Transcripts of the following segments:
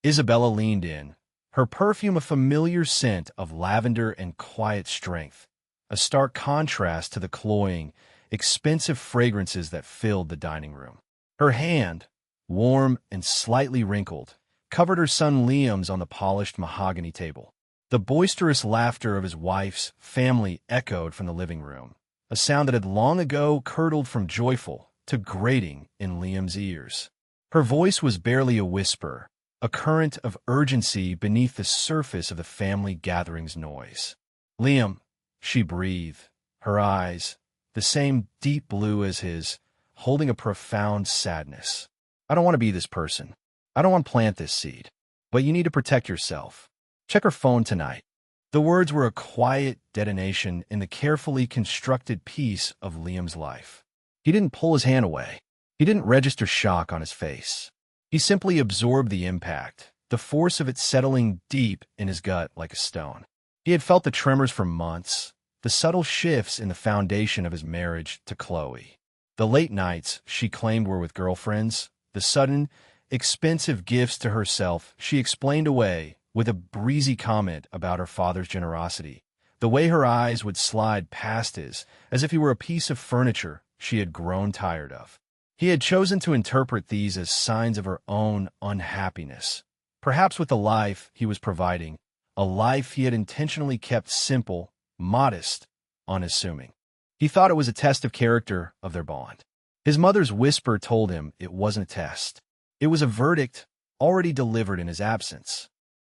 Isabella leaned in, her perfume a familiar scent of lavender and quiet strength, a stark contrast to the cloying, expensive fragrances that filled the dining room. Her hand, warm and slightly wrinkled, covered her son Liam's on the polished mahogany table. The boisterous laughter of his wife's family echoed from the living room, a sound that had long ago curdled from joyful to grating in Liam's ears. Her voice was barely a whisper, a current of urgency beneath the surface of the family gathering's noise. "Liam," she breathed, her eyes, the same deep blue as his, holding a profound sadness. "I don't want to be this person. I don't want to plant this seed. But you need to protect yourself. Check her phone tonight." The words were a quiet detonation in the carefully constructed piece of Liam's life. He didn't pull his hand away. He didn't register shock on his face. He simply absorbed the impact, the force of it settling deep in his gut like a stone. He had felt the tremors for months, the subtle shifts in the foundation of his marriage to Chloe. The late nights she claimed were with girlfriends, the sudden, expensive gifts to herself she explained away with a breezy comment about her father's generosity, the way her eyes would slide past his as if he were a piece of furniture she had grown tired of. He had chosen to interpret these as signs of her own unhappiness, perhaps with the life he was providing, a life he had intentionally kept simple, modest, unassuming. He thought it was a test of character of their bond. His mother's whisper told him it wasn't a test. It was a verdict already delivered in his absence.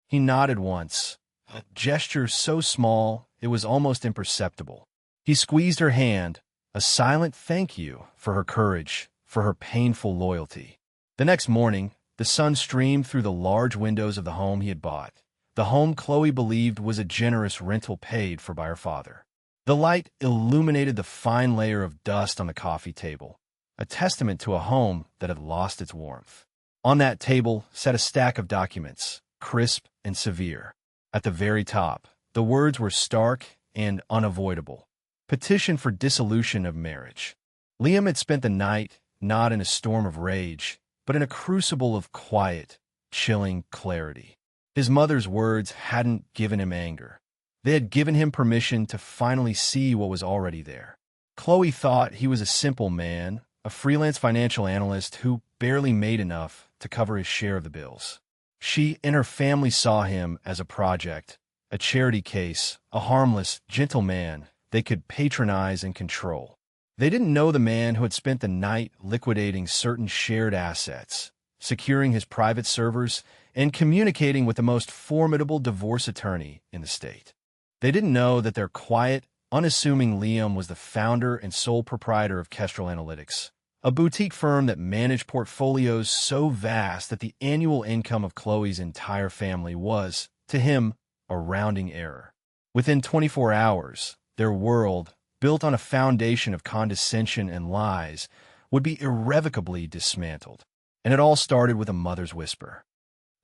He nodded once, a gesture so small it was almost imperceptible. He squeezed her hand, a silent thank you for her courage, for her painful loyalty. The next morning, the sun streamed through the large windows of the home he had bought, the home Chloe believed was a generous rental paid for by her father. The light illuminated the fine layer of dust on the coffee table, a testament to a home that had lost its warmth. On that table sat a stack of documents, crisp and severe. At the very top, the words were stark and unavoidable. Petition for dissolution of marriage. Liam had spent the night not in a storm of rage, but in a crucible of quiet, chilling clarity. His mother's words hadn't given him anger. They had given him permission to finally see what was already there. Chloe thought he was a simple man, a freelance financial analyst who barely made enough to cover his share of the bills. She and her family saw him as a project, a charity case, a harmless, gentle man they could patronize and control. They didn't know the man who had spent the night liquidating certain shared assets, securing his private servers, and communicating with the most formidable divorce attorney in the state. They didn't know that their quiet, unassuming Liam was the founder and sole proprietor of Kestrel Analytics, a boutique firm that managed portfolios so vast that the annual income of Chloe's entire family was, to him, a rounding error. Within 24 hours, their world, built on a foundation of condescension and lies, would be irrevocably dismantled. And it all started with a mother's whisper.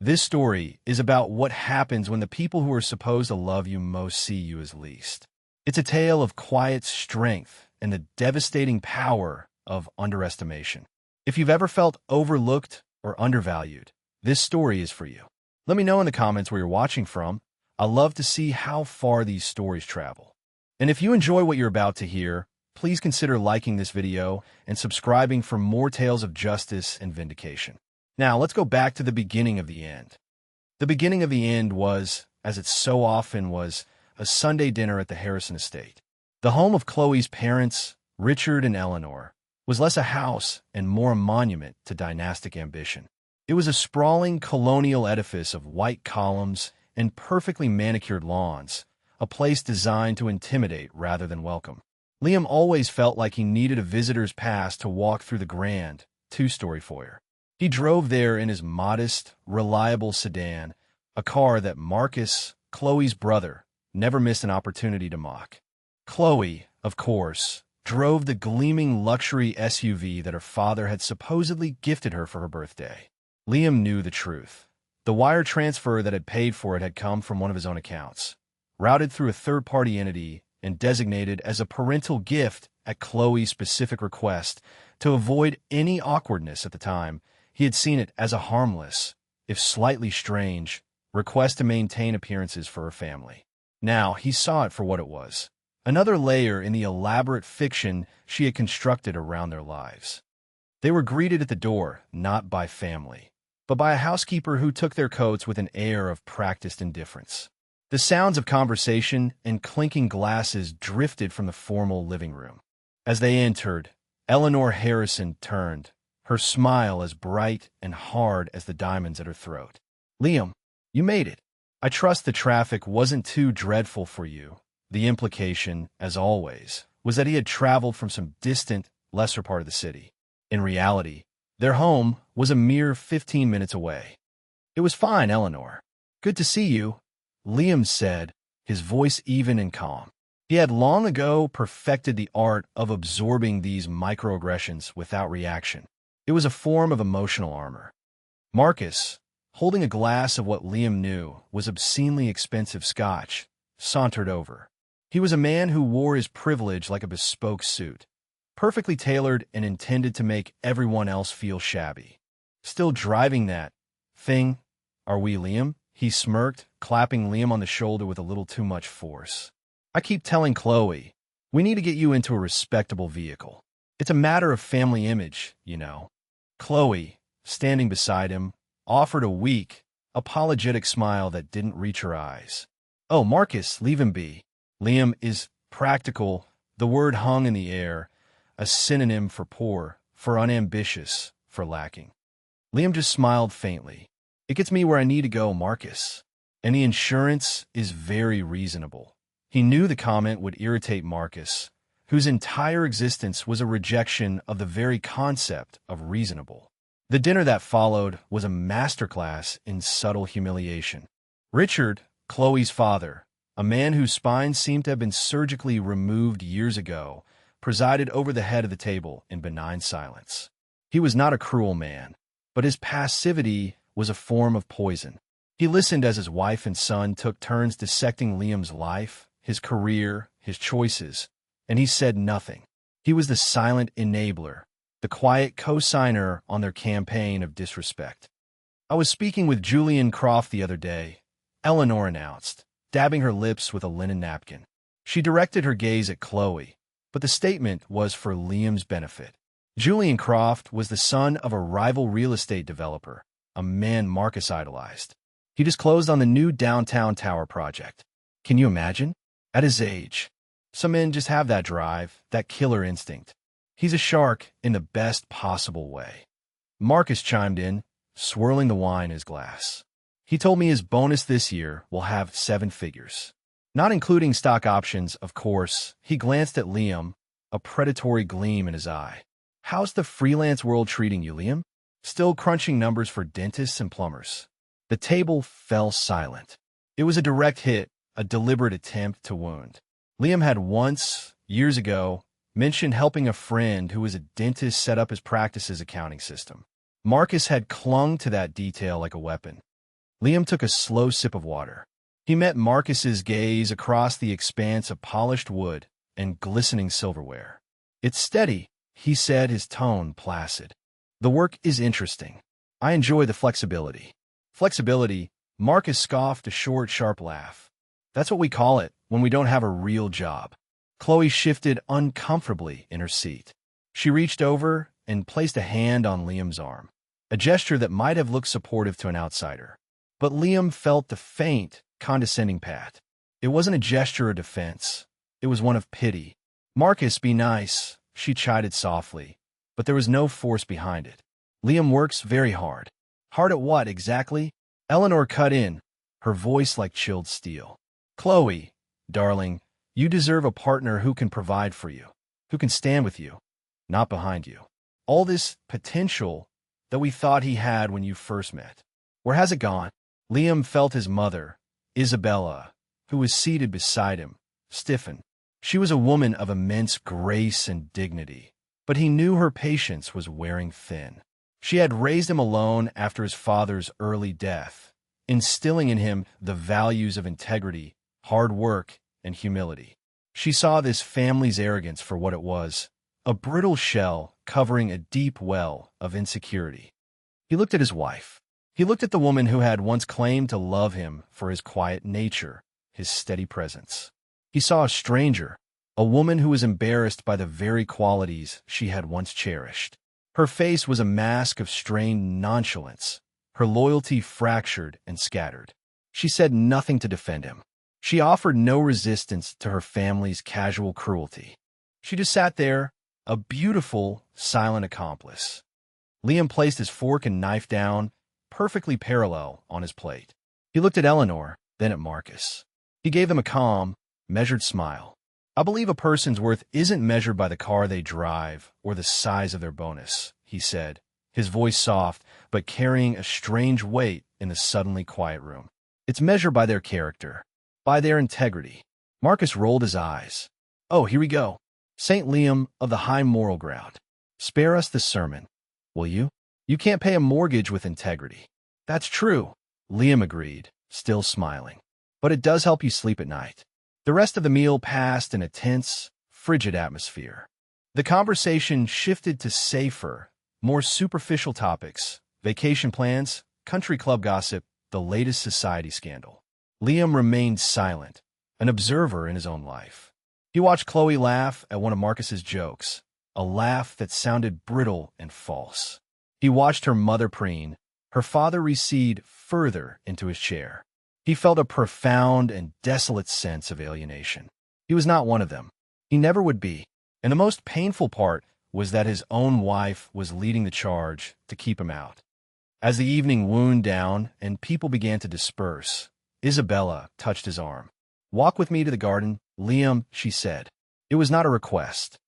This story is about what happens when the people who are supposed to love you most see you as least. It's a tale of quiet strength and the devastating power of underestimation. If you've ever felt overlooked or undervalued, this story is for you. Let me know in the comments where you're watching from. I love to see how far these stories travel. And if you enjoy what you're about to hear, please consider liking this video and subscribing for more tales of justice and vindication. Now, let's go back to the beginning of the end. The beginning of the end was, as it so often was, a Sunday dinner at the Harrison estate. The home of Chloe's parents, Richard and Eleanor, was less a house and more a monument to dynastic ambition. It was a sprawling colonial edifice of white columns and perfectly manicured lawns, a place designed to intimidate rather than welcome. Liam always felt like he needed a visitor's pass to walk through the grand, two-story foyer. He drove there in his modest, reliable sedan, a car that Marcus, Chloe's brother, never missed an opportunity to mock. Chloe, of course, drove the gleaming luxury SUV that her father had supposedly gifted her for her birthday. Liam knew the truth. The wire transfer that had paid for it had come from one of his own accounts, routed through a third-party entity and designated as a parental gift at Chloe's specific request. To avoid any awkwardness at the time, he had seen it as a harmless, if slightly strange, request to maintain appearances for her family. Now, he saw it for what it was. Another layer in the elaborate fiction she had constructed around their lives. They were greeted at the door, not by family, but by a housekeeper who took their coats with an air of practiced indifference. The sounds of conversation and clinking glasses drifted from the formal living room. As they entered, Eleanor Harrison turned, her smile as bright and hard as the diamonds at her throat. "Liam, you made it. I trust the traffic wasn't too dreadful for you." The implication, as always, was that he had traveled from some distant, lesser part of the city. In reality, their home was a mere 15 minutes away. "It was fine, Eleanor. Good to see you," Liam said, his voice even and calm. He had long ago perfected the art of absorbing these microaggressions without reaction. It was a form of emotional armor. Marcus, holding a glass of what Liam knew was obscenely expensive scotch, sauntered over. He was a man who wore his privilege like a bespoke suit, perfectly tailored and intended to make everyone else feel shabby. "Still driving that thing, are we, Liam?" He smirked, clapping Liam on the shoulder with a little too much force. "I keep telling Chloe, we need to get you into a respectable vehicle. It's a matter of family image, you know." Chloe, standing beside him, offered a weak, apologetic smile that didn't reach her eyes. "Oh, Marcus, leave him be. Liam is practical." The word hung in the air, a synonym for poor, for unambitious, for lacking. Liam just smiled faintly. "It gets me where I need to go, Marcus. And the insurance is very reasonable." He knew the comment would irritate Marcus, whose entire existence was a rejection of the very concept of reasonable. The dinner that followed was a masterclass in subtle humiliation. Richard, Chloe's father, a man whose spine seemed to have been surgically removed years ago, presided over the head of the table in benign silence. He was not a cruel man, but his passivity was a form of poison. He listened as his wife and son took turns dissecting Liam's life, his career, his choices, and he said nothing. He was the silent enabler, the quiet co-signer on their campaign of disrespect. "I was speaking with Julian Croft the other day," Eleanor announced, dabbing her lips with a linen napkin. She directed her gaze at Chloe, but the statement was for Liam's benefit. Julian Croft was the son of a rival real estate developer, a man Marcus idolized. He just closed on the new downtown tower project. Can you imagine? At his age. Some men just have that drive, that killer instinct. He's a shark in the best possible way. Marcus chimed in, swirling the wine in his glass. "He told me his bonus this year will have 7 figures. Not including stock options, of course." He glanced at Liam, a predatory gleam in his eye. "How's the freelance world treating you, Liam? Still crunching numbers for dentists and plumbers?" The table fell silent. It was a direct hit, a deliberate attempt to wound. Liam had once, years ago, mentioned helping a friend who was a dentist set up his practice's accounting system. Marcus had clung to that detail like a weapon. Liam took a slow sip of water. He met Marcus's gaze across the expanse of polished wood and glistening silverware. "It's steady," he said, his tone placid. "The work is interesting. I enjoy the flexibility." "Flexibility?" Marcus scoffed, a short, sharp laugh. "That's what we call it when we don't have a real job." Chloe shifted uncomfortably in her seat. She reached over and placed a hand on Liam's arm, a gesture that might have looked supportive to an outsider. But Liam felt the faint, condescending pat. It wasn't a gesture of defense. It was one of pity. "Marcus, be nice," she chided softly, but there was no force behind it. "Liam works very hard." "Hard at what, exactly?" Eleanor cut in, her voice like chilled steel. "Chloe, darling, you deserve a partner who can provide for you, who can stand with you, not behind you. All this potential that we thought he had when you first met, where has it gone?" Liam felt his mother, Isabella, who was seated beside him, stiffen. She was a woman of immense grace and dignity, but he knew her patience was wearing thin. She had raised him alone after his father's early death, instilling in him the values of integrity, hard work, and humility. She saw this family's arrogance for what it was, a brittle shell covering a deep well of insecurity. He looked at his wife. He looked at the woman who had once claimed to love him for his quiet nature, his steady presence. He saw a stranger, a woman who was embarrassed by the very qualities she had once cherished. Her face was a mask of strained nonchalance, her loyalty fractured and scattered. She said nothing to defend him. She offered no resistance to her family's casual cruelty. She just sat there, a beautiful, silent accomplice. Liam placed his fork and knife down, perfectly parallel, on his plate. He looked at Eleanor, then at Marcus. He gave them a calm, measured smile. "I believe a person's worth isn't measured by the car they drive or the size of their bonus," he said, his voice soft but carrying a strange weight in the suddenly quiet room. "It's measured by their character, by their integrity." Marcus rolled his eyes. "Oh, here we go. St. Liam of the high moral ground. Spare us this sermon, will you? You can't pay a mortgage with integrity." "That's true," Liam agreed, still smiling. "But it does help you sleep at night." The rest of the meal passed in a tense, frigid atmosphere. The conversation shifted to safer, more superficial topics: vacation plans, country club gossip, the latest society scandal. Liam remained silent, an observer in his own life. He watched Chloe laugh at one of Marcus's jokes, a laugh that sounded brittle and false. He watched her mother preen, her father recede further into his chair. He felt a profound and desolate sense of alienation. He was not one of them. He never would be. And the most painful part was that his own wife was leading the charge to keep him out. As the evening wound down and people began to disperse, Isabella touched his arm. "Walk with me to the garden, Liam," she said. It was not a request.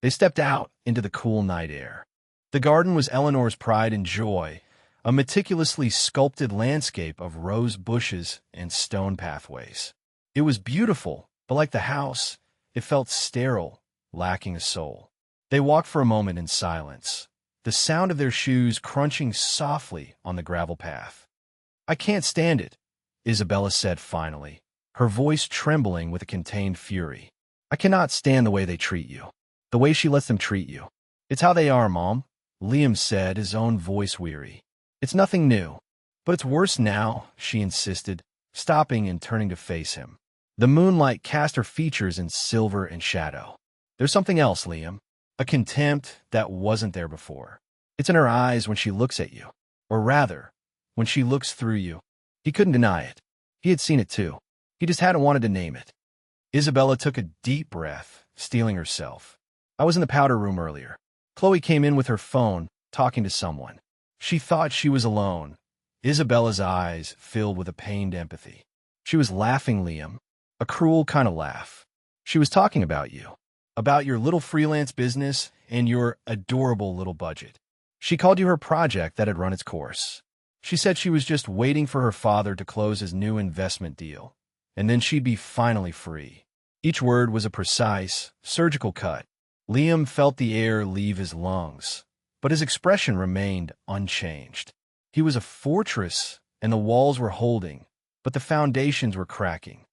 They stepped out into the cool night air. The garden was Eleanor's pride and joy, a meticulously sculpted landscape of rose bushes and stone pathways. It was beautiful, but like the house, it felt sterile, lacking a soul. They walked for a moment in silence, the sound of their shoes crunching softly on the gravel path. "I can't stand it," Isabella said finally, her voice trembling with a contained fury. "I cannot stand the way they treat you, the way she lets them treat you." "It's how they are, Mom," Liam said, his own voice weary. "It's nothing new. But it's worse now," she insisted, stopping and turning to face him. The moonlight cast her features in silver and shadow. "There's something else, Liam, a contempt that wasn't there before. It's in her eyes when she looks at you, or rather, when she looks through you." He couldn't deny it. He had seen it too. He just hadn't wanted to name it. Isabella took a deep breath, steeling herself. "I was in the powder room earlier. Chloe came in with her phone, talking to someone. She thought she was alone." Isabella's eyes filled with a pained empathy. "She was laughing, Liam, a cruel kind of laugh. She was talking about you, about your little freelance business and your adorable little budget. She called you her project that had run its course. She said she was just waiting for her father to close his new investment deal, and then she'd be finally free." Each word was a precise, surgical cut. Liam felt the air leave his lungs, but his expression remained unchanged. He was a fortress, and the walls were holding, but the foundations were cracking.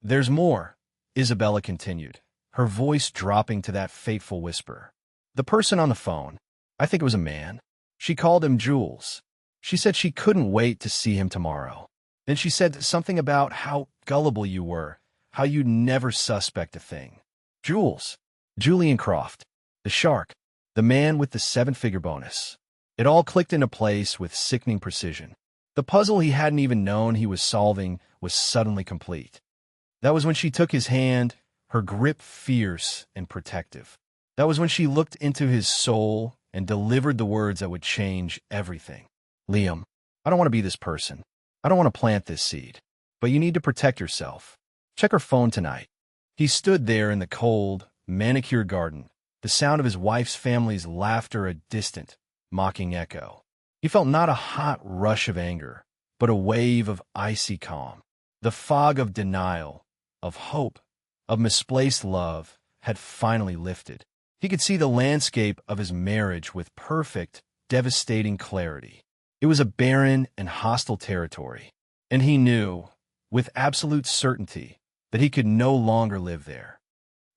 "There's more," Isabella continued, her voice dropping to that fateful whisper. "The person on the phone, I think it was a man. She called him Jules. She said she couldn't wait to see him tomorrow. Then she said something about how gullible you were, how you'd never suspect a thing. Jules, Julian Croft, the shark, the man with the 7-figure bonus." It all clicked into place with sickening precision. The puzzle he hadn't even known he was solving was suddenly complete. That was when she took his hand, her grip fierce and protective. That was when she looked into his soul and delivered the words that would change everything. "Liam, I don't want to be this person. I don't want to plant this seed. But you need to protect yourself. Check her phone tonight." He stood there in the cold, manicured garden, the sound of his wife's family's laughter a distant, mocking echo. He felt not a hot rush of anger, but a wave of icy calm. The fog of denial, of hope, of misplaced love had finally lifted. He could see the landscape of his marriage with perfect, devastating clarity. It was a barren and hostile territory, and he knew, with absolute certainty, that he could no longer live there.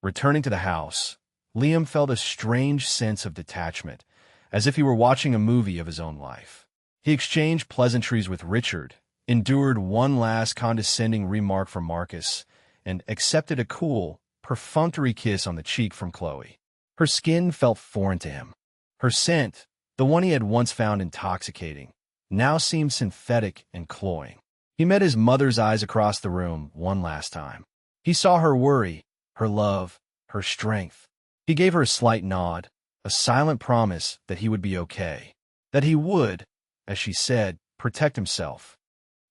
Returning to the house, Liam felt a strange sense of detachment, as if he were watching a movie of his own life. He exchanged pleasantries with Richard, endured one last condescending remark from Marcus, and accepted a cool, perfunctory kiss on the cheek from Chloe. Her skin felt foreign to him. Her scent, the one he had once found intoxicating, now seemed synthetic and cloying. He met his mother's eyes across the room one last time. He saw her worry, her love, her strength. He gave her a slight nod, a silent promise that he would be okay, that he would, as she said, protect himself.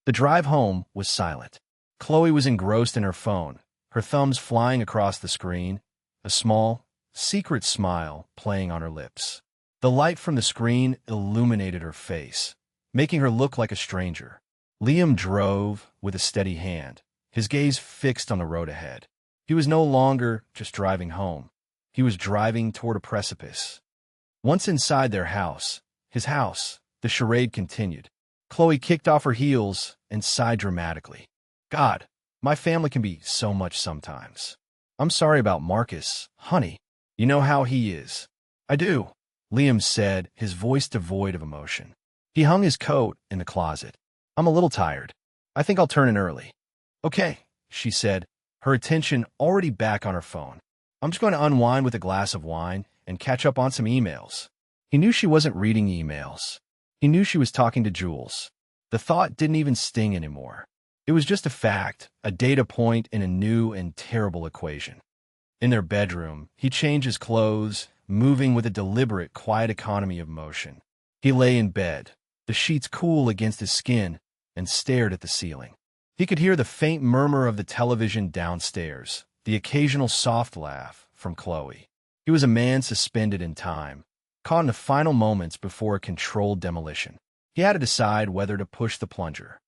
The drive home was silent. Chloe was engrossed in her phone, her thumbs flying across the screen, a small, secret smile playing on her lips. The light from the screen illuminated her face, making her look like a stranger. Liam drove with a steady hand, his gaze fixed on the road ahead. He was no longer just driving home. He was driving toward a precipice. Once inside their house, his house, the charade continued. Chloe kicked off her heels and sighed dramatically. God, my family can be so much sometimes. I'm sorry about Marcus, honey. You know how he is. I do, Liam said, his voice devoid of emotion. He hung his coat in the closet. I'm a little tired. I think I'll turn in early. Okay, she said, her attention already back on her phone. I'm just going to unwind with a glass of wine and catch up on some emails. He knew she wasn't reading emails. He knew she was talking to Jules. The thought didn't even sting anymore. It was just a fact, a data point in a new and terrible equation. In their bedroom, he changed his clothes, moving with a deliberate, quiet economy of motion. He lay in bed, the sheets cool against his skin, and stared at the ceiling. He could hear the faint murmur of the television downstairs, the occasional soft laugh from Chloe. He was a man suspended in time, caught in the final moments before a controlled demolition. He had to decide whether to push the plunger.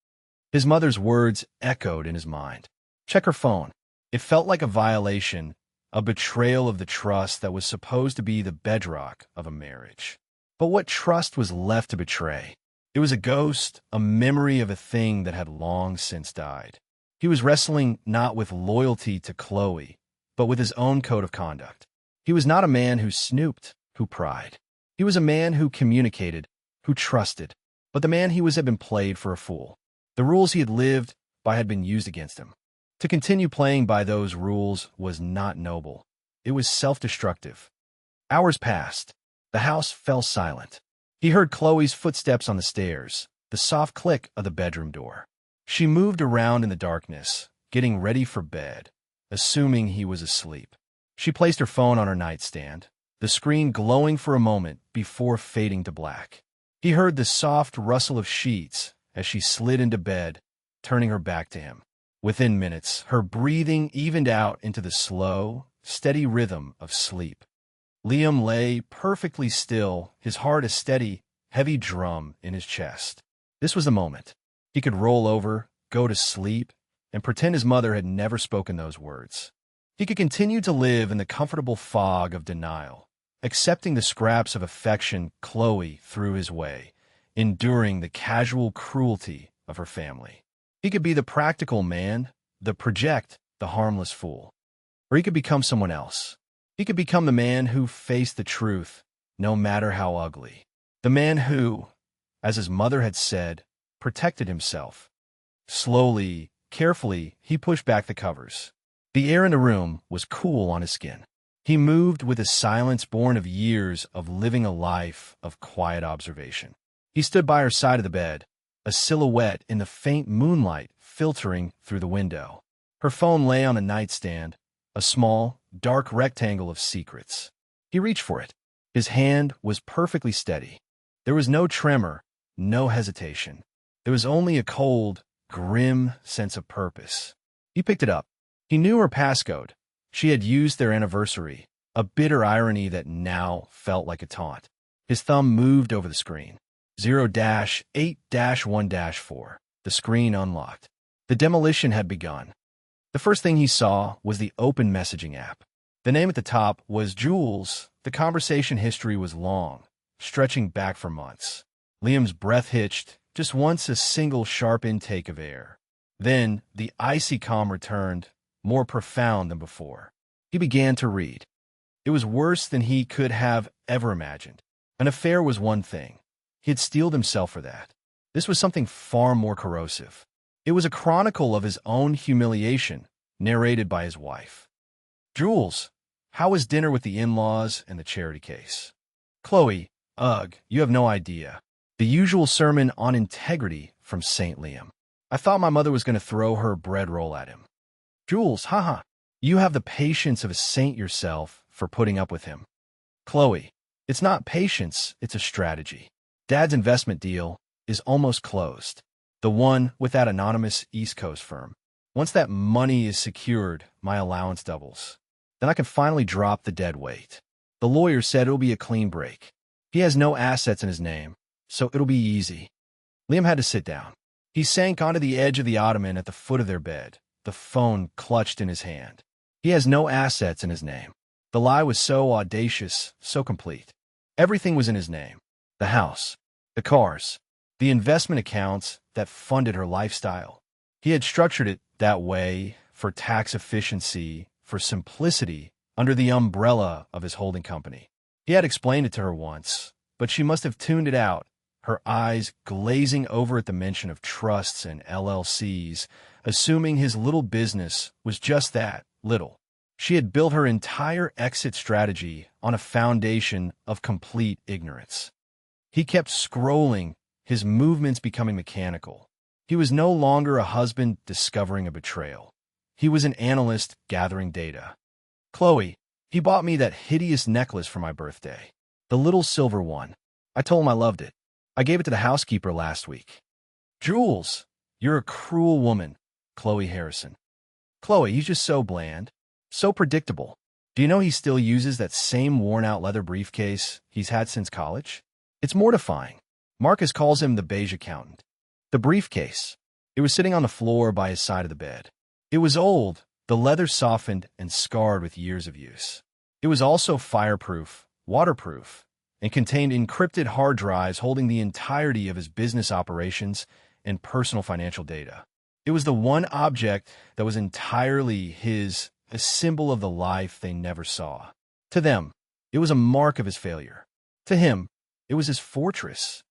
His mother's words echoed in his mind. Check her phone. It felt like a violation, a betrayal of the trust that was supposed to be the bedrock of a marriage. But what trust was left to betray? It was a ghost, a memory of a thing that had long since died. He was wrestling not with loyalty to Chloe, but with his own code of conduct. He was not a man who snooped, who pried. He was a man who communicated, who trusted, but the man he was had been played for a fool. The rules he had lived by had been used against him. To continue playing by those rules was not noble. It was self-destructive. Hours passed. The house fell silent. He heard Chloe's footsteps on the stairs, the soft click of the bedroom door. She moved around in the darkness, getting ready for bed, assuming he was asleep. She placed her phone on her nightstand, the screen glowing for a moment before fading to black. He heard the soft rustle of sheets as she slid into bed, turning her back to him. Within minutes, her breathing evened out into the slow, steady rhythm of sleep. Liam lay perfectly still, his heart a steady, heavy drum in his chest. This was the moment. He could roll over, go to sleep, and pretend his mother had never spoken those words. He could continue to live in the comfortable fog of denial, accepting the scraps of affection Chloe threw his way, enduring the casual cruelty of her family. He could be the practical man, the project, the harmless fool. Or he could become someone else. He could become the man who faced the truth, no matter how ugly. The man who, as his mother had said, protected himself. Slowly, carefully, he pushed back the covers. The air in the room was cool on his skin. He moved with a silence born of years of living a life of quiet observation. He stood by her side of the bed, a silhouette in the faint moonlight filtering through the window. Her phone lay on a nightstand, a small, dark rectangle of secrets. He reached for it. His hand was perfectly steady. There was no tremor, no hesitation. There was only a cold, grim sense of purpose. He picked it up. He knew her passcode. She had used their anniversary, a bitter irony that now felt like a taunt. His thumb moved over the screen. 0-8-1-4. The screen unlocked. The demolition had begun. The first thing he saw was the open messaging app. The name at the top was Jules. The conversation history was long, stretching back for months. Liam's breath hitched, just once a single sharp intake of air. Then the icy calm returned, more profound than before. He began to read. It was worse than he could have ever imagined. An affair was one thing. He had steeled himself for that. This was something far more corrosive. It was a chronicle of his own humiliation, narrated by his wife. Jules, how was dinner with the in-laws and the charity case? Chloe, ugh, you have no idea. The usual sermon on integrity from St. Liam. I thought my mother was going to throw her bread roll at him. Jules, haha, you have the patience of a saint yourself for putting up with him. Chloe, it's not patience, it's a strategy. Dad's investment deal is almost closed. The one with that anonymous East Coast firm. Once that money is secured, my allowance doubles. Then I can finally drop the dead weight. The lawyer said it'll be a clean break. He has no assets in his name, so it'll be easy. Liam had to sit down. He sank onto the edge of the ottoman at the foot of their bed, the phone clutched in his hand. He has no assets in his name. The lie was so audacious, so complete. Everything was in his name. The house, the cars, the investment accounts that funded her lifestyle. He had structured it that way for tax efficiency, for simplicity, under the umbrella of his holding company. He had explained it to her once, but she must have tuned it out, her eyes glazing over at the mention of trusts and LLCs, assuming his little business was just that, little. She had built her entire exit strategy on a foundation of complete ignorance. He kept scrolling, his movements becoming mechanical. He was no longer a husband discovering a betrayal. He was an analyst gathering data. Chloe, he bought me that hideous necklace for my birthday. The little silver one. I told him I loved it. I gave it to the housekeeper last week. Jules, you're a cruel woman. Chloe Harrison. Chloe, he's just so bland. So predictable. Do you know he still uses that same worn-out leather briefcase he's had since college? It's mortifying. Marcus calls him the beige accountant. The briefcase. It was sitting on the floor by his side of the bed. It was old, the leather softened and scarred with years of use. It was also fireproof, waterproof, and contained encrypted hard drives holding the entirety of his business operations and personal financial data. It was the one object that was entirely his, a symbol of the life they never saw. To them, it was a mark of his failure. To him, it was his fortress.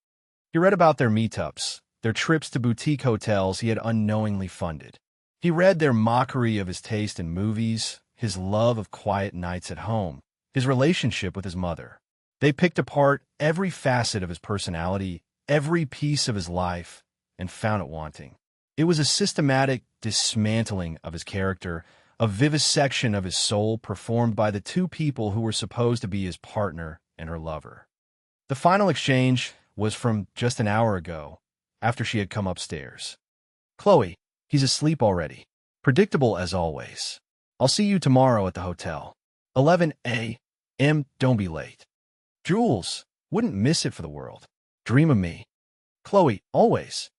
He read about their meetups, their trips to boutique hotels he had unknowingly funded. He read their mockery of his taste in movies, his love of quiet nights at home, his relationship with his mother. They picked apart every facet of his personality, every piece of his life, and found it wanting. It was a systematic dismantling of his character, a vivisection of his soul performed by the two people who were supposed to be his partner and her lover. The final exchange was from just an hour ago, after she had come upstairs. Chloe, he's asleep already. Predictable as always. I'll see you tomorrow at the hotel. 11 a.m. Don't be late. Jules, wouldn't miss it for the world. Dream of me. Chloe, always.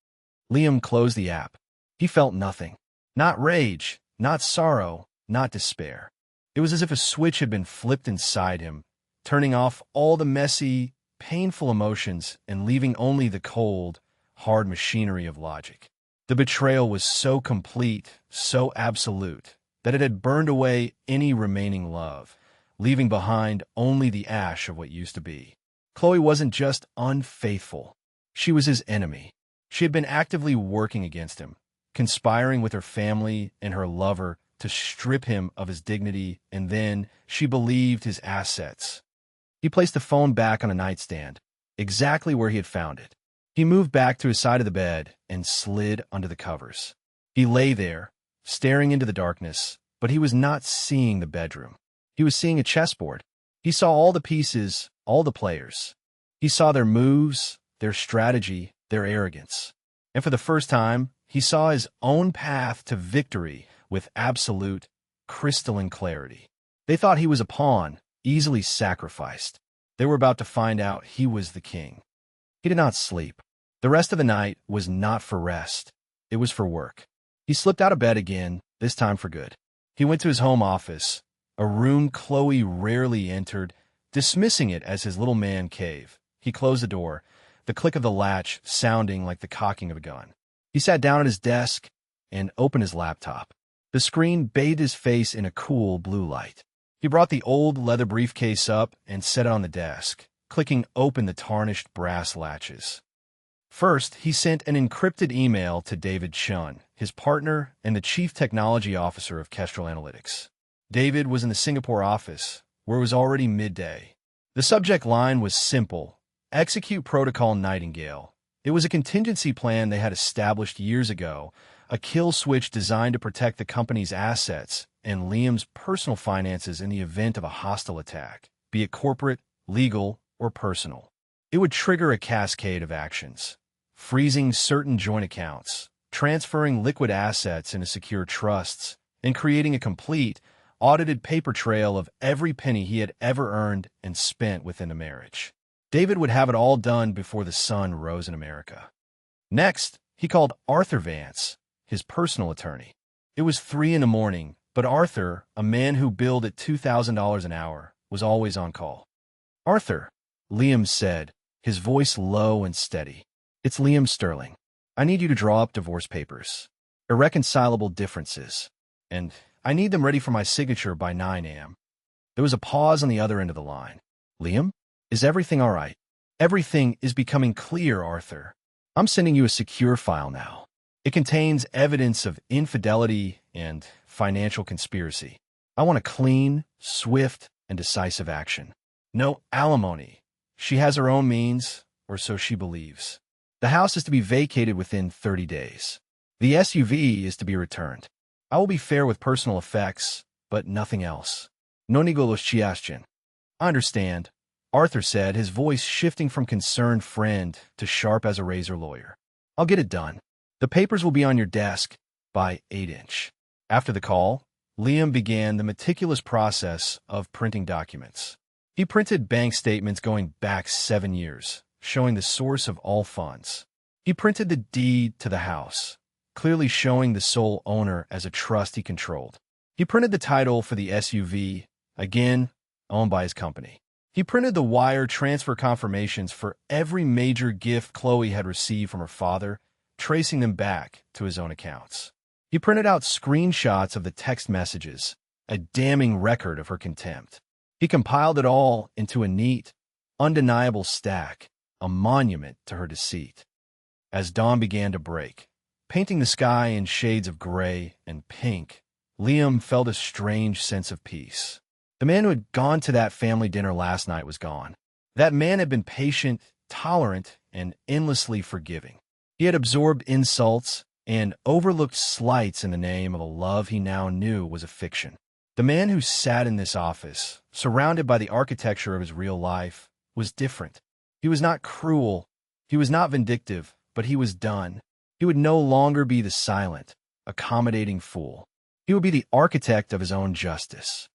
Liam closed the app. He felt nothing. Not rage, not sorrow, not despair. It was as if a switch had been flipped inside him, turning off all the messy, painful emotions and leaving only the cold, hard machinery of logic. The betrayal was so complete, so absolute, that it had burned away any remaining love, leaving behind only the ash of what used to be. Chloe wasn't just unfaithful. She was his enemy. She had been actively working against him, conspiring with her family and her lover to strip him of his dignity, and then, she believed, his assets. He placed the phone back on a nightstand, exactly where he had found it. He moved back to his side of the bed and slid under the covers. He lay there, staring into the darkness, but he was not seeing the bedroom. He was seeing a chessboard. He saw all the pieces, all the players. He saw their moves, their strategy, their arrogance. And for the first time, he saw his own path to victory with absolute, crystalline clarity. They thought he was a pawn, easily sacrificed. They were about to find out he was the king. He did not sleep. The rest of the night was not for rest. It was for work. He slipped out of bed again, this time for good. He went to his home office, a room Chloe rarely entered, dismissing it as his little man cave. He closed the door, the click of the latch sounding like the cocking of a gun. He sat down at his desk and opened his laptop. The screen bathed his face in a cool blue light. He brought the old leather briefcase up and set it on the desk, clicking open the tarnished brass latches. First, he sent an encrypted email to David Chun, his partner and the chief technology officer of Kestrel Analytics. David was in the Singapore office, where it was already midday. The subject line was simple: Execute Protocol Nightingale. It was a contingency plan they had established years ago, a kill switch designed to protect the company's assets and Liam's personal finances in the event of a hostile attack, be it corporate, legal, or personal. It would trigger a cascade of actions: freezing certain joint accounts, transferring liquid assets into secure trusts, and creating a complete, audited paper trail of every penny he had ever earned and spent within the marriage. David would have it all done before the sun rose in America. Next, he called Arthur Vance, his personal attorney. It was 3 a.m, but Arthur, a man who billed at $2,000 an hour, was always on call. "Arthur," Liam said, his voice low and steady. "It's Liam Sterling. I need you to draw up divorce papers. Irreconcilable differences. And I need them ready for my signature by 9 a.m. There was a pause on the other end of the line. "Liam, is everything all right?" "Everything is becoming clear, Arthur. I'm sending you a secure file now. It contains evidence of infidelity and financial conspiracy. I want a clean, swift, and decisive action. No alimony. She has her own means, or so she believes. The house is to be vacated within 30 days. The SUV is to be returned. I will be fair with personal effects, but nothing else. No negociation." "I understand," Arthur said, his voice shifting from concerned friend to sharp as a razor lawyer. "I'll get it done. The papers will be on your desk by 8 inch. After the call, Liam began the meticulous process of printing documents. He printed bank statements going back 7 years, showing the source of all funds. He printed the deed to the house, clearly showing the sole owner as a trust he controlled. He printed the title for the SUV, again owned by his company. He printed the wire transfer confirmations for every major gift Chloe had received from her father, tracing them back to his own accounts. He printed out screenshots of the text messages, a damning record of her contempt. He compiled it all into a neat, undeniable stack, a monument to her deceit. As dawn began to break, painting the sky in shades of gray and pink, Liam felt a strange sense of peace. The man who had gone to that family dinner last night was gone. That man had been patient, tolerant, and endlessly forgiving. He had absorbed insults and overlooked slights in the name of a love he now knew was a fiction. The man who sat in this office, surrounded by the architecture of his real life, was different. He was not cruel, he was not vindictive, but he was done. He would no longer be the silent, accommodating fool. He would be the architect of his own justice.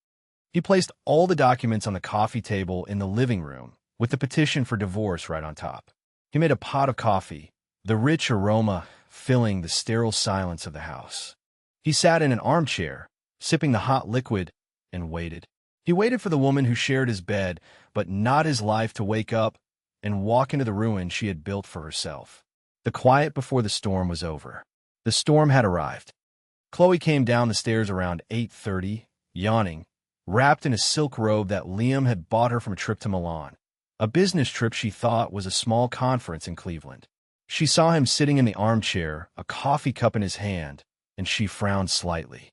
He placed all the documents on the coffee table in the living room, with the petition for divorce right on top. He made a pot of coffee, the rich aroma filling the sterile silence of the house. He sat in an armchair, sipping the hot liquid, and waited. He waited for the woman who shared his bed, but not his life, to wake up and walk into the ruin she had built for herself. The quiet before the storm was over. The storm had arrived. Chloe came down the stairs around 8:30, yawning, wrapped in a silk robe that Liam had bought her from a trip to Milan, a business trip she thought was a small conference in Cleveland. She saw him sitting in the armchair, a coffee cup in his hand, and she frowned slightly.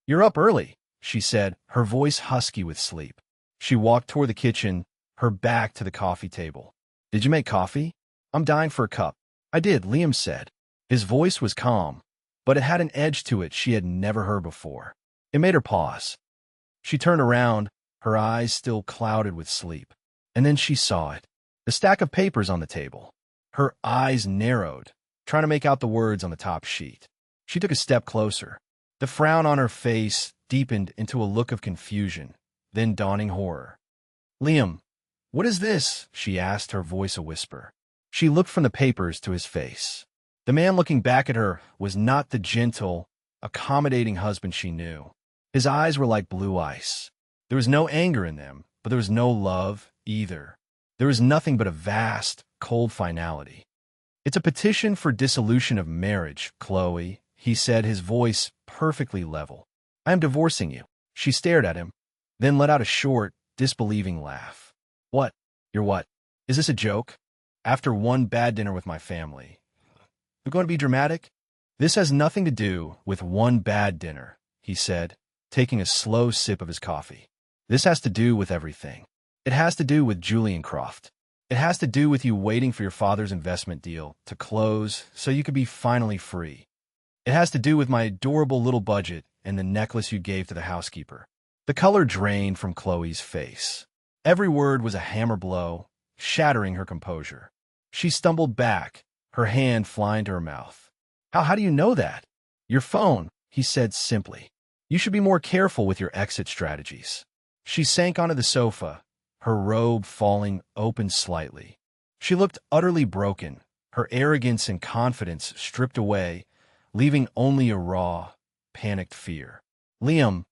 "You're up early," she said, her voice husky with sleep. She walked toward the kitchen, her back to the coffee table. "Did you make coffee? I'm dying for a cup." "I did," Liam said. His voice was calm, but it had an edge to it she had never heard before. It made her pause. She turned around, her eyes still clouded with sleep. And then she saw it, the stack of papers on the table. Her eyes narrowed, trying to make out the words on the top sheet. She took a step closer. The frown on her face deepened into a look of confusion, then dawning horror. "Liam, what is this?" she asked, her voice a whisper. She looked from the papers to his face. The man looking back at her was not the gentle, accommodating husband she knew. His eyes were like blue ice. There was no anger in them, but there was no love either. There was nothing but a vast, cold finality. "It's a petition for dissolution of marriage, Chloe," he said, his voice perfectly level. "I am divorcing you." She stared at him, then let out a short, disbelieving laugh. "What? You're what? Is this a joke?" After one bad dinner with my family. We're going to be dramatic? This has nothing to do with one bad dinner, he said, taking a slow sip of his coffee. This has to do with everything. It has to do with Julian Croft. It has to do with you waiting for your father's investment deal to close so you could be finally free. It has to do with my adorable little budget and the necklace you gave to the housekeeper. The color drained from Chloe's face. Every word was a hammer blow, shattering her composure. She stumbled back, her hand flying to her mouth. How do you know that? Your phone, he said simply. You should be more careful with your exit strategies. She sank onto the sofa, her robe falling open slightly. She looked utterly broken, her arrogance and confidence stripped away, leaving only a raw, panicked fear. Liam,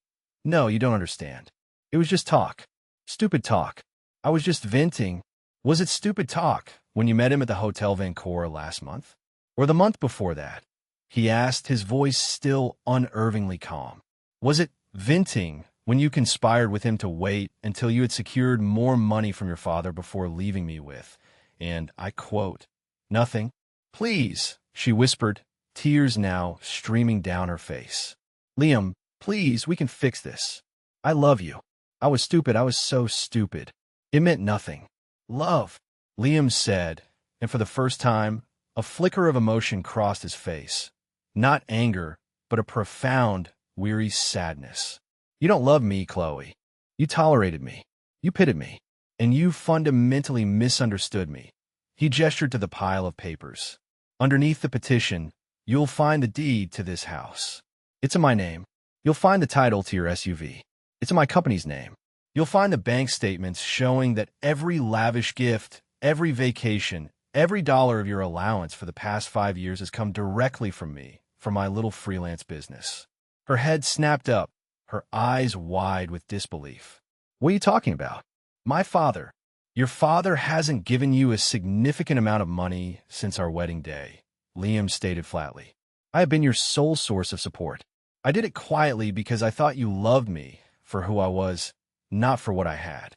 no, you don't understand. It was just talk. Stupid talk. I was just venting. Was it stupid talk when you met him at the Hotel Vancouver last month? Or the month before that? He asked, his voice still unervingly calm. Was it venting when you conspired with him to wait until you had secured more money from your father before leaving me with, and I quote, nothing? Please, she whispered, tears now streaming down her face. Liam, please, we can fix this. I love you. I was stupid. I was so stupid. It meant nothing. Love, Liam said, and for the first time, a flicker of emotion crossed his face. Not anger, but a profound, weary sadness. You don't love me, Chloe. You tolerated me. You pitied me. And you fundamentally misunderstood me. He gestured to the pile of papers. Underneath the petition, you'll find the deed to this house. It's in my name. You'll find the title to your SUV. It's in my company's name. You'll find the bank statements showing that every lavish gift, every vacation, every dollar of your allowance for the past 5 years has come directly from me, from my little freelance business. Her head snapped up, her eyes wide with disbelief. What are you talking about? My father. Your father hasn't given you a significant amount of money since our wedding day, Liam stated flatly. I have been your sole source of support. I did it quietly because I thought you loved me for who I was, not for what I had.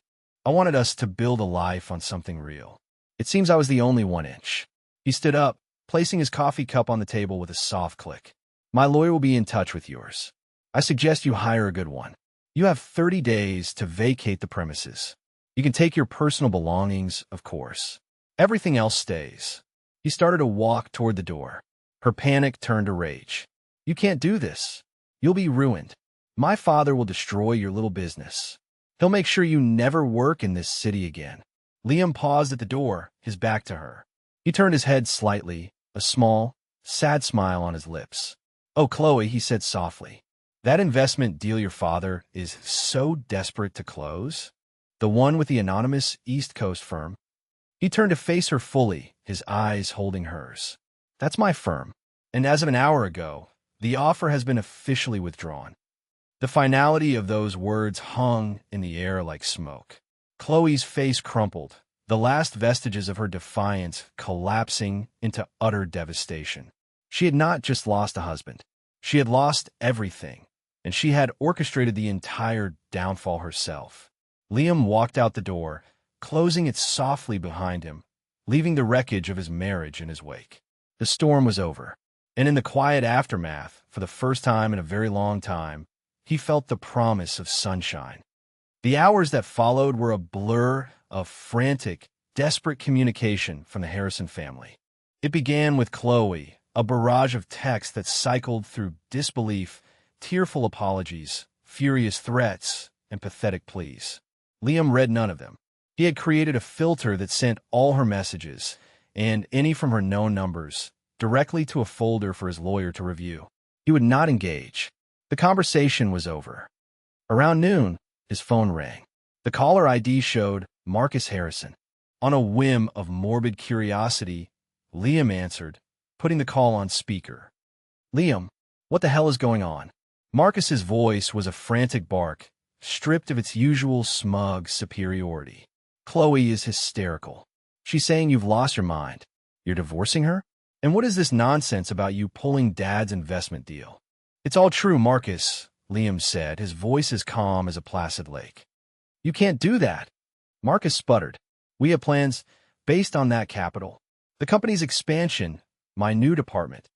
I wanted us to build a life on something real. It seems I was the only 1 inch. He stood up, placing his coffee cup on the table with a soft click. My lawyer will be in touch with yours. I suggest you hire a good one. You have 30 days to vacate the premises. You can take your personal belongings, of course. Everything else stays. He started to walk toward the door. Her panic turned to rage. You can't do this. You'll be ruined. My father will destroy your little business. He'll make sure you never work in this city again. Liam paused at the door, his back to her. He turned his head slightly, a small, sad smile on his lips. Oh, Chloe, he said softly. That investment deal your father is so desperate to close? The one with the anonymous East Coast firm? He turned to face her fully, his eyes holding hers. That's my firm. And as of an hour ago, the offer has been officially withdrawn. The finality of those words hung in the air like smoke. Chloe's face crumpled, the last vestiges of her defiance collapsing into utter devastation. She had not just lost a husband. She had lost everything, and she had orchestrated the entire downfall herself. Liam walked out the door, closing it softly behind him, leaving the wreckage of his marriage in his wake. The storm was over, and in the quiet aftermath, for the first time in a very long time, he felt the promise of sunshine. The hours that followed were a blur of frantic, desperate communication from the Harrison family. It began with Chloe, a barrage of texts that cycled through disbelief, tearful apologies, furious threats, and pathetic pleas. Liam read none of them. He had created a filter that sent all her messages, and any from her known numbers, directly to a folder for his lawyer to review. He would not engage. The conversation was over. Around noon, his phone rang. The caller ID showed Marcus Harrison. On a whim of morbid curiosity, Liam answered, putting the call on speaker. Liam, what the hell is going on? Marcus's voice was a frantic bark, stripped of its usual smug superiority. Chloe is hysterical. She's saying you've lost your mind. You're divorcing her? And what is this nonsense about you pulling Dad's investment deal? It's all true, Marcus, Liam said, his voice as calm as a placid lake. You can't do that. Marcus sputtered. We have plans, Based on that capital, the company's expansion, my new department.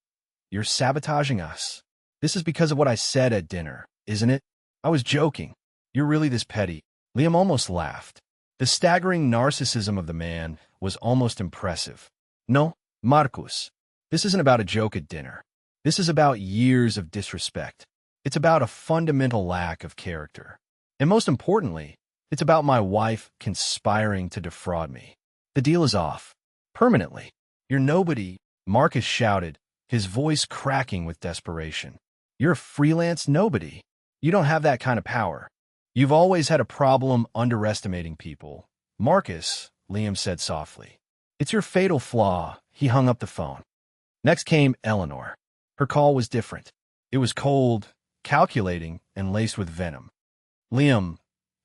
You're sabotaging us. This is because of what I said at dinner, isn't it? I was joking. You're really this petty. Liam almost laughed. The staggering narcissism of the man was almost impressive. No, Marcus, this isn't about a joke at dinner. This is about years of disrespect. It's about a fundamental lack of character. And most importantly, it's about my wife conspiring to defraud me. The deal is off. Permanently. You're nobody, Marcus shouted, his voice cracking with desperation. You're a freelance nobody. You don't have that kind of power. You've always had a problem underestimating people. Marcus, Liam said softly. It's your fatal flaw. He hung up the phone. Next came Eleanor. Her call was different. It was cold, calculating, and laced with venom. Liam,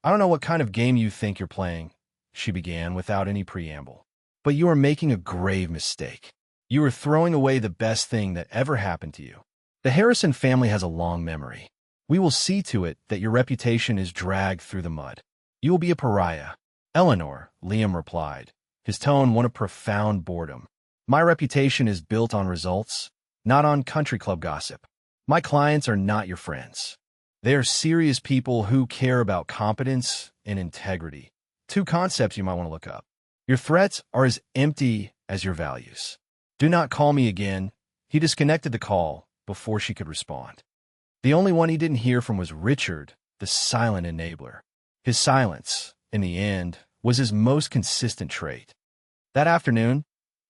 I don't know what kind of game you think you're playing, she began without any preamble. But you are making a grave mistake. You are throwing away the best thing that ever happened to you. The Harrison family has a long memory. We will see to it that your reputation is dragged through the mud. You will be a pariah. Eleanor, Liam replied, his tone one of profound boredom. My reputation is built on results, not on country club gossip. My clients are not your friends. They are serious people who care about competence and integrity. Two concepts you might want to look up. Your threats are as empty as your values. Do not call me again. He disconnected the call before she could respond. The only one he didn't hear from was Richard, the silent enabler. His silence, in the end, was his most consistent trait. That afternoon,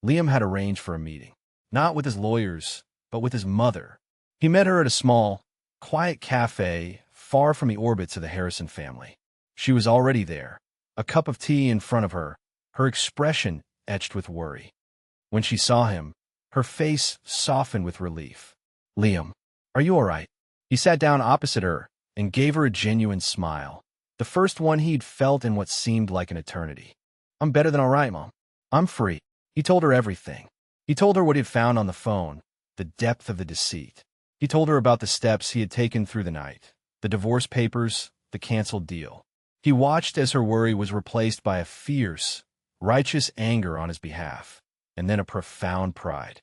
Liam had arranged for a meeting, not with his lawyers, but with his mother. He met her at a small, quiet cafe far from the orbits of the Harrison family. She was already there, a cup of tea in front of her, her expression etched with worry. When she saw him, her face softened with relief. Liam, are you all right? He sat down opposite her and gave her a genuine smile, the first one he'd felt in what seemed like an eternity. I'm better than all right, Mom. I'm free. He told her everything. He told her what he'd found on the phone, the depth of the deceit. He told her about the steps he had taken through the night, the divorce papers, the canceled deal. He watched as her worry was replaced by a fierce, righteous anger on his behalf, and then a profound pride.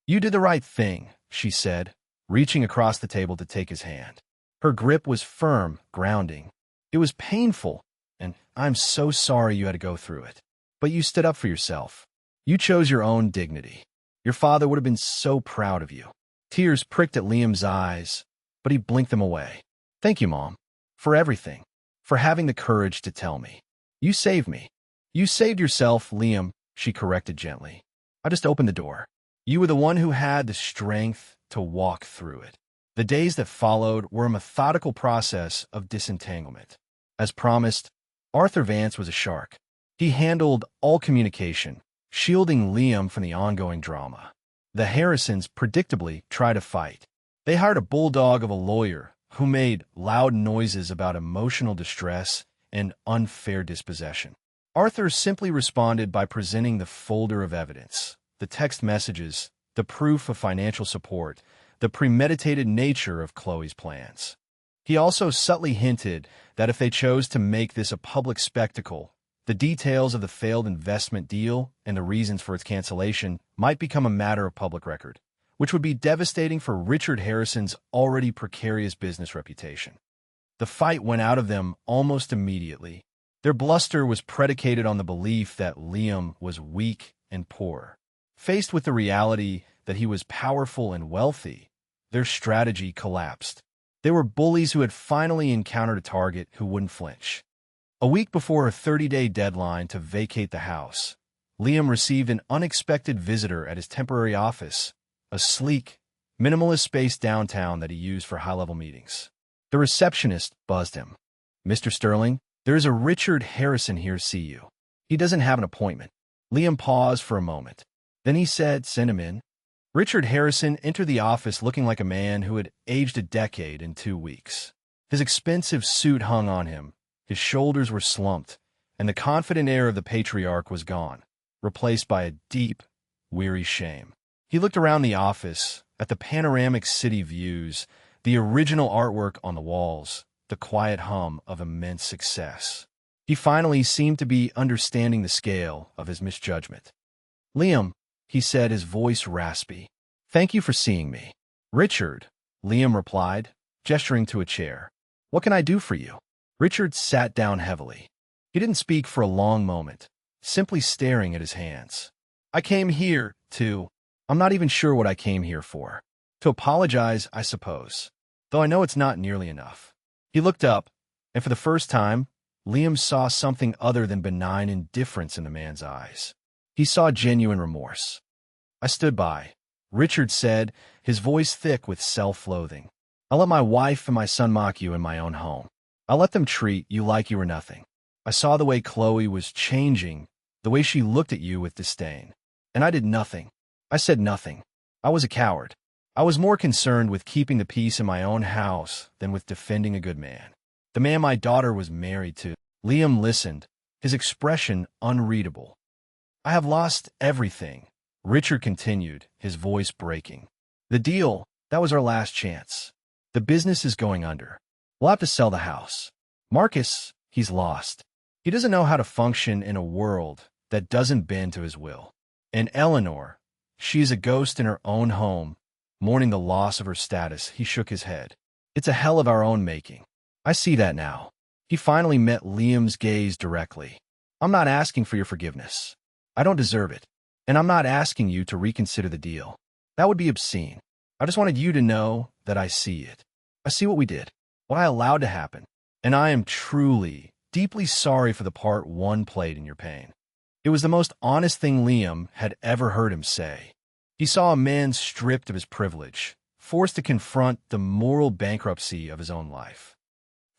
You did the right thing, she said, reaching across the table to take his hand. Her grip was firm, grounding. It was painful, and I'm so sorry you had to go through it. But you stood up for yourself. You chose your own dignity. Your father would have been so proud of you. Tears pricked at Liam's eyes, but he blinked them away. Thank you, Mom, for everything, for having the courage to tell me. You saved me. You saved yourself, Liam, she corrected gently. I just opened the door. You were the one who had the strength to walk through it. The days that followed were a methodical process of disentanglement. As promised, Arthur Vance was a shark. He handled all communication, shielding Liam from the ongoing drama. The Harrisons predictably tried to fight. They hired a bulldog of a lawyer who made loud noises about emotional distress and unfair dispossession. Arthur simply responded by presenting the folder of evidence, the text messages, the proof of financial support, the premeditated nature of Chloe's plans. He also subtly hinted that if they chose to make this a public spectacle, the details of the failed investment deal and the reasons for its cancellation might become a matter of public record, which would be devastating for Richard Harrison's already precarious business reputation. The fight went out of them almost immediately. Their bluster was predicated on the belief that Liam was weak and poor. Faced with the reality that he was powerful and wealthy, their strategy collapsed. They were bullies who had finally encountered a target who wouldn't flinch. A week before a 30-day deadline to vacate the house, Liam received an unexpected visitor at his temporary office, a sleek, minimalist space downtown that he used for high-level meetings. The receptionist buzzed him. Mr. Sterling, there is a Richard Harrison here to see you. He doesn't have an appointment. Liam paused for a moment. Then he said, send him in. Richard Harrison entered the office looking like a man who had aged a decade in 2 weeks. His expensive suit hung on him. His shoulders were slumped, and the confident air of the patriarch was gone, replaced by a deep, weary shame. He looked around the office, at the panoramic city views, the original artwork on the walls, the quiet hum of immense success. He finally seemed to be understanding the scale of his misjudgment. "Liam," he said, his voice raspy. "Thank you for seeing me." "Richard," Liam replied, gesturing to a chair. "What can I do for you?" Richard sat down heavily. He didn't speak for a long moment, simply staring at his hands. "I came here to... I'm not even sure what I came here for. To apologize, I suppose. Though I know it's not nearly enough." He looked up, and for the first time, Liam saw something other than benign indifference in the man's eyes. He saw genuine remorse. "I stood by," Richard said, his voice thick with self-loathing. "I let my wife and my son mock you in my own home. I let them treat you like you were nothing. I saw the way Chloe was changing, the way she looked at you with disdain. And I did nothing. I said nothing. I was a coward. I was more concerned with keeping the peace in my own house than with defending a good man. The man my daughter was married to." Liam listened, his expression unreadable. "I have lost everything," Richard continued, his voice breaking. "The deal, that was our last chance. The business is going under. We'll have to sell the house. Marcus, he's lost. He doesn't know how to function in a world that doesn't bend to his will. And Eleanor, she is a ghost in her own home, mourning the loss of her status." He shook his head. "It's a hell of our own making. I see that now." He finally met Liam's gaze directly. "I'm not asking for your forgiveness. I don't deserve it. And I'm not asking you to reconsider the deal. That would be obscene. I just wanted you to know that I see it. I see what we did, what I allowed to happen. And I am truly, deeply sorry for the part one played in your pain." It was the most honest thing Liam had ever heard him say. He saw a man stripped of his privilege, forced to confront the moral bankruptcy of his own life.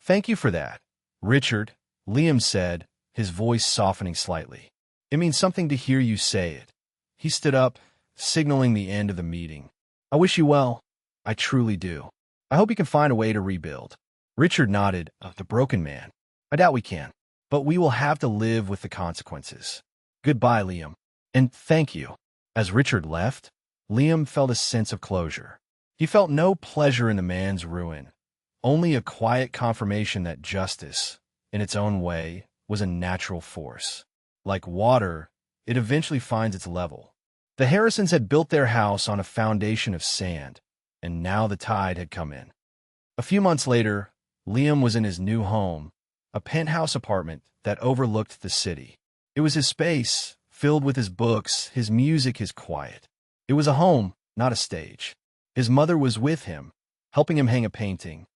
"Thank you for that, Richard," Liam said, his voice softening slightly. "It means something to hear you say it." He stood up, signaling the end of the meeting. "I wish you well. I truly do. I hope you can find a way to rebuild." Richard nodded. "The broken man. I doubt we can. But we will have to live with the consequences. Goodbye, Liam. And thank you." As Richard left, Liam felt a sense of closure. He felt no pleasure in the man's ruin, only a quiet confirmation that justice, in its own way, was a natural force. Like water, it eventually finds its level. The Harrisons had built their house on a foundation of sand, and now the tide had come in. A few months later, Liam was in his new home, a penthouse apartment that overlooked the city. It was his space, filled with his books, his music, his quiet. It was a home, not a stage. His mother was with him, helping him hang a painting.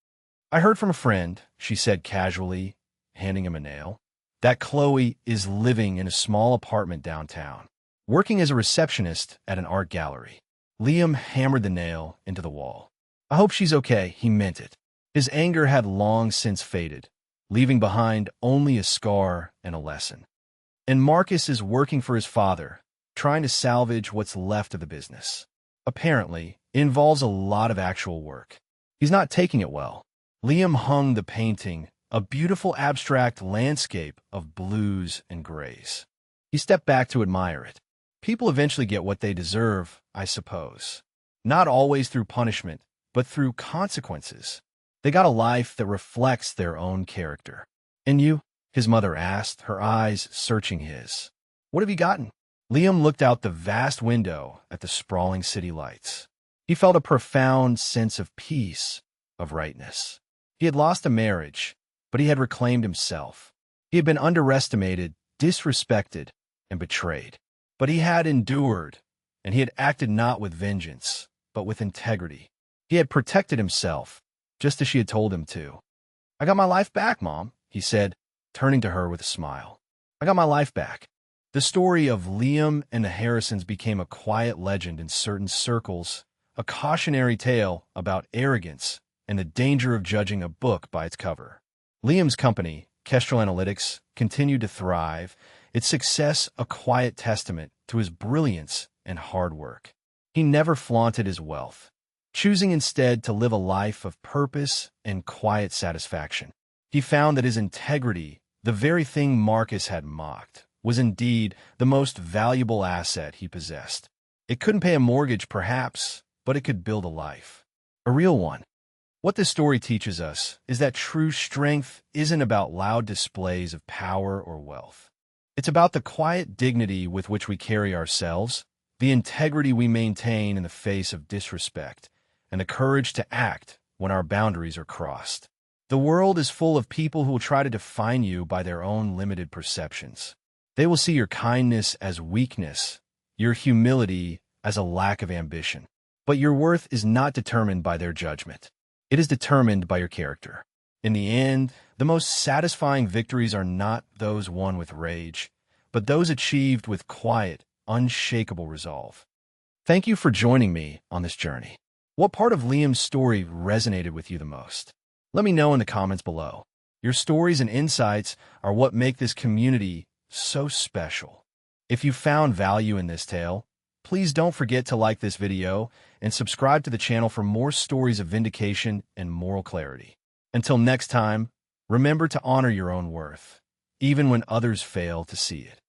"I heard from a friend," she said casually, handing him a nail, "that Chloe is living in a small apartment downtown, working as a receptionist at an art gallery." Liam hammered the nail into the wall. "I hope she's okay." He meant it. His anger had long since faded, leaving behind only a scar and a lesson. And Marcus is working for his father, trying to salvage what's left of the business. Apparently, it involves a lot of actual work. He's not taking it well. Liam hung the painting, a beautiful abstract landscape of blues and grays. He stepped back to admire it. People eventually get what they deserve, I suppose. Not always through punishment, but through consequences. They got a life that reflects their own character. "And you?" his mother asked, her eyes searching his. "What have you gotten?" Liam looked out the vast window at the sprawling city lights. He felt a profound sense of peace, of rightness. He had lost a marriage, but he had reclaimed himself. He had been underestimated, disrespected, and betrayed. But he had endured, and he had acted not with vengeance, but with integrity. He had protected himself, just as she had told him to. "I got my life back, Mom," he said, turning to her with a smile. "I got my life back." The story of Liam and the Harrisons became a quiet legend in certain circles, a cautionary tale about arrogance and the danger of judging a book by its cover. Liam's company, Kestrel Analytics, continued to thrive, its success a quiet testament to his brilliance and hard work. He never flaunted his wealth, choosing instead to live a life of purpose and quiet satisfaction. He found that his integrity, the very thing Marcus had mocked, was indeed the most valuable asset he possessed. It couldn't pay a mortgage, perhaps, but it could build a life. A real one. What this story teaches us is that true strength isn't about loud displays of power or wealth. It's about the quiet dignity with which we carry ourselves, the integrity we maintain in the face of disrespect, and the courage to act when our boundaries are crossed. The world is full of people who will try to define you by their own limited perceptions. They will see your kindness as weakness, your humility as a lack of ambition. But your worth is not determined by their judgment. It is determined by your character. In the end, the most satisfying victories are not those won with rage, but those achieved with quiet, unshakable resolve. Thank you for joining me on this journey. What part of Liam's story resonated with you the most? Let me know in the comments below. Your stories and insights are what make this community so special. If you found value in this tale, please don't forget to like this video and subscribe to the channel for more stories of vindication and moral clarity. Until next time, remember to honor your own worth, even when others fail to see it.